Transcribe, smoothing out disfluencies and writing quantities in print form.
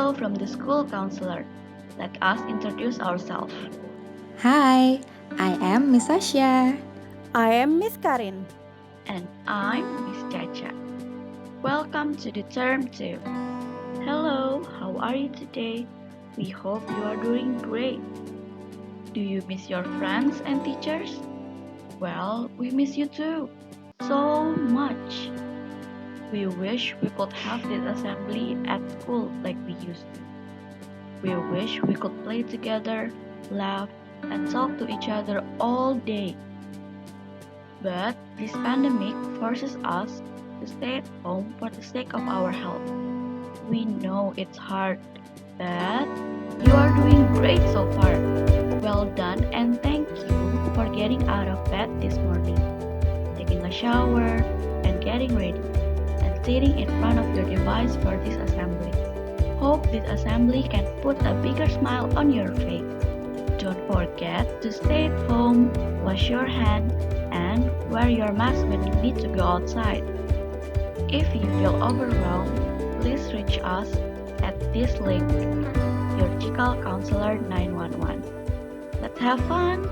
Cikal from the school counselor. Let us introduce ourselves. Hi, I am Miss Asya. I am Miss Karin. And I'm Miss Chacha. Welcome to the term 2. Hello, how are you today? We hope you are doing great. Do you miss your friends and teachers? Well, we miss you too. So much. We wish we could have this assembly at school like we used to. We wish we could play together, laugh, and talk to each other all day. But this pandemic forces us to stay at home for the sake of our health. We know it's hard, but you are doing great so far. Well done, and thank you for getting out of bed this morning, taking a shower, and getting ready, and sitting in front of your device for this assembly. Hope this assembly can put a bigger smile on your face. Don't forget to stay at home, wash your hands, and wear your mask when you need to go outside. If you feel overwhelmed, please reach us at this link, your Cikal Counselor 911. Let's have fun!